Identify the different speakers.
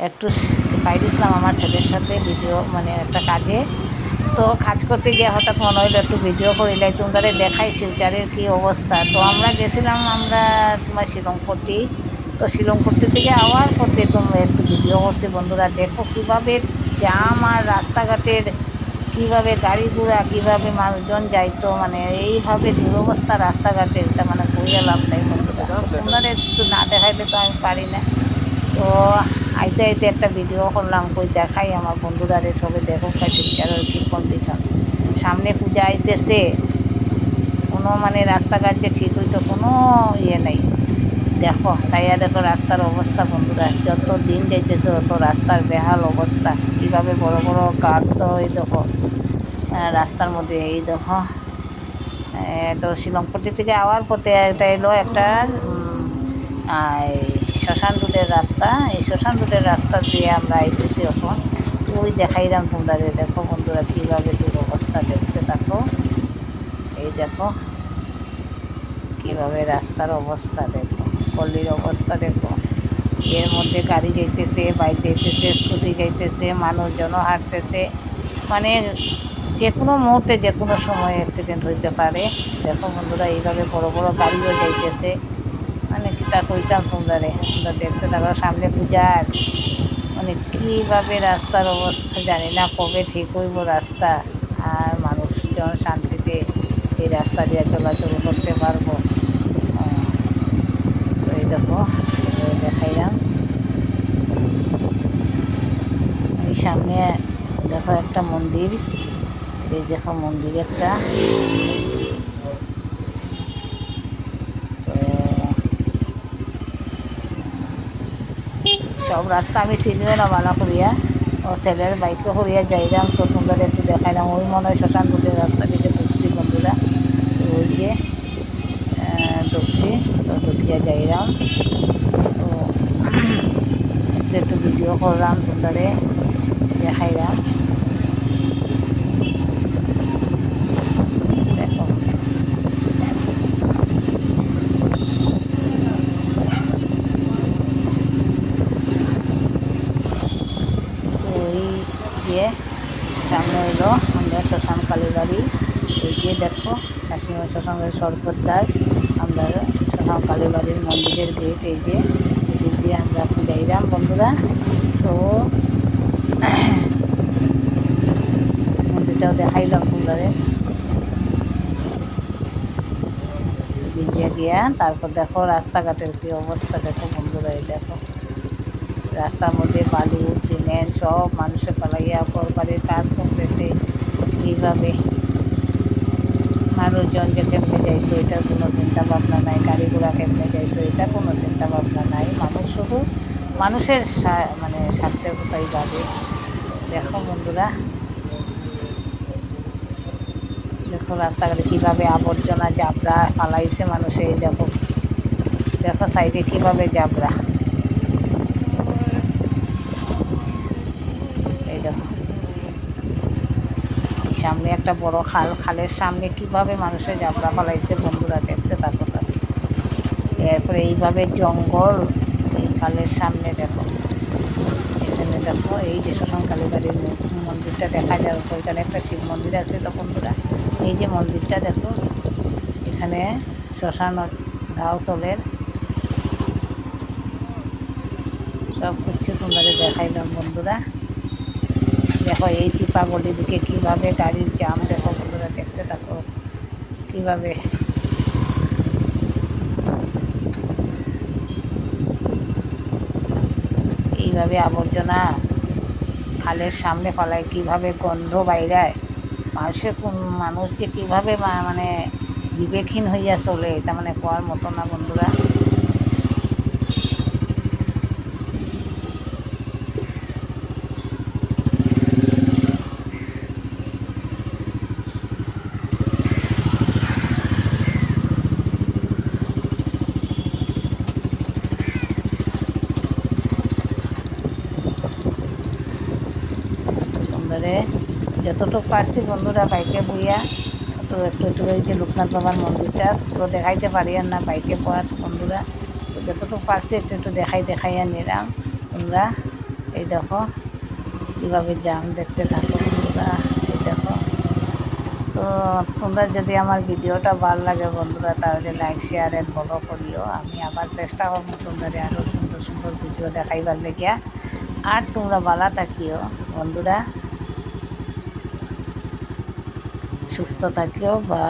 Speaker 1: একটু বাইরেছিলাম আমার ছেলের সাথে ভিডিও মানে একটা কাজে। তো কাজ করতে গিয়ে হঠাৎ মনে হইলো একটু ভিডিও করিলাই তোমরা দেখাই শিলচারের কী অবস্থা। তো আমরা গেছিলাম তোমার শিলংপট্টি। তো শিলংপট্টি থেকে আওয়ার পথে তোমরা একটু ভিডিও করছি বন্ধুরা, দেখো কীভাবে জাম আর রাস্তাঘাটের কীভাবে গাড়ি ঘোড়া কীভাবে মানুষজন যাইতো, মানে এইভাবে দুরবস্থা রাস্তাঘাটের, তা মানে কইয়া লাভ নাই বন্ধুরা। তো তোমরা একটু না দেখাইলে তো আমি পারি না। তো আইতে আইতে একটা ভিডিও করলাম, কই দেখাই আমার বন্ধুরারে সবে দেখো শিলচরের কী কন্ডিশন। সামনে পূজা আইতেছে, কোনো মানে রাস্তাঘাট যে ঠিক হইতো কোনো ইয়ে নেই। দেখো চাইয়া দেখো রাস্তার অবস্থা বন্ধুরা, যত দিন যাইতেছে তত রাস্তার বেহাল অবস্থা। কীভাবে বড় বড় গার্ত, এই দেখো রাস্তার মধ্যে, এই দেখো। তো শিলংপট্টি থেকে আওয়ার পথে এটা এলো একটা শ্মশান রোডের রাস্তা। এই শ্মশান রোডের রাস্তা দিয়ে আমরা আইতেছি এখন। তো ওই দেখাইলাম তোমরা, দেখো বন্ধুরা কীভাবে দুরবস্থা, দেখতে থাকো। এই দেখো কীভাবে রাস্তার অবস্থা, দেখো পল্লীর অবস্থা দেখো। এর মধ্যে গাড়ি যাইতেছে, বাইক যাইতেছে, স্কুটি যাইতেছে, মানুষজনও হাঁটতেছে, মানে যে কোনো মুহূর্তে যে কোনো সময় অ্যাক্সিডেন্ট হইতে পারে। দেখো বন্ধুরা এইভাবে বড় বড় গাড়িও যাইতেছে, মানে কিতা কইতাম তোমরা দেখতে থাকো। সামনে পূজার মানে কীভাবে রাস্তার অবস্থা জানি না কবে ঠিক হইব রাস্তা, আর মানুষজন শান্তিতে এই রাস্তা দিয়ে চলাচল করতে পারবো। তো এই দেখো দেখাইলাম, এই সামনে দেখো একটা মন্দির, এই দেখো মন্দির একটা। সব রাস্তা আমি চিনিও না ভালো করিয়া, ও ছেলের বাইকে করিয়া যাইলাম। তো তোমরা একটু দেখাইলাম, ওই মনে হয় শ্মশান রোডের রাস্তা দিকে ঢুকছি বন্ধুরা। তো ওই যে ঢুকছি, তো ঢুকিয়া যাইলাম। তো একটু ভিডিও করলাম, তোমরা দেখাইলাম। দেখো ওই যে সামনে হইলো আমরা শ্মশান কালীবাড়ি। ওই যে দেখো শাসিমা শ্মশানের সরকার, আমরা শ্মশান কালীবাড়ির মন্দিরের গেট, এই যে এদিক দিয়ে আমরা যাইলাম বন্ধুরা। তো মন্দিরটাও দেখাইলাম তোমরা ভিজিয়ে গিয়া। তারপর দেখো রাস্তাঘাটের কী অবস্থা দেখো বন্ধুরা, এই দেখো রাস্তার মধ্যে বালু সিমেন্ট সব মানুষে পালাইয়া বাড়ির কাজ করতেছে। এইভাবে মানুষজন যে কেমনে যাইতো এটার কোনো চিন্তা ভাবনা নাই, গাড়ি ঘোড়া কেমনে যাইতো এটা কোনো চিন্তা ভাবনা নাই। মানুষ শুধু মানুষের মানে স্বার্থের কথাই ভাবে। দেখো বন্ধুরা, দেখো রাস্তাঘাটে কীভাবে আবর্জনা জাবরা ফালাইছে মানুষে, এই দেখো দেখো সাইডে কীভাবে জাবরা, এই দেখো সামনে একটা বড় খাল, খালের সামনে কিভাবে মানুষের জাবরা ফালাইছে বন্ধুরা, দেখতে থাকো। এরপরে এইভাবে জঙ্গল, এই খালের সামনে দেখো, এখানে দেখো এই যে শ্মশান কালীবাড়ির মন্দিরটা দেখা যায়, ওইখানে একটা শিব মন্দির আছে। তো বন্ধুরা এই যে মন্দিরটা দেখো, এখানে শ্মশান ধাও চলের সব কিছু তোমাদের দেখাইলাম বন্ধুরা। দেখো এই চিপাগলির দিকে কীভাবে গাড়ির জাম, দেখো বন্ধুরা দেখতে থাকো কীভাবে এইভাবে আবর্জনা খালের সামনে ফেলায়, কীভাবে গন্ধ বাইরায়, মানুষ যে কীভাবে মানে বিবেকহীন হইয়া চলে, এটা মানে কোয়ার মতো না বন্ধুরা। যতটুকু পারছি বন্ধুরা বাইকে বইয়া, তো একটু একটু এই যে লোকনাথ বাবার মন্দিরটা পুরো দেখাইতে পারি আর না বাইকে পড়া বন্ধুরা। তো যতটুকু পারছি একটু একটু দেখাইয়া নিলাম তোমরা। এই দেখো কীভাবে জ্যাম, দেখতে থাকো বন্ধুরা। এই দেখো, তো তোমরা যদি আমার ভিডিওটা ভালো লাগে বন্ধুরা, তাহলে লাইক শেয়ার এন্ড ফলো করিও। আমি আবার চেষ্টা করবো তোমরা আরও সুন্দর সুন্দর ভিডিও দেখাইবার লেগিয়া। আর তোমরা ভালো থাকিও বন্ধুরা, সুস্থ থাকিও বা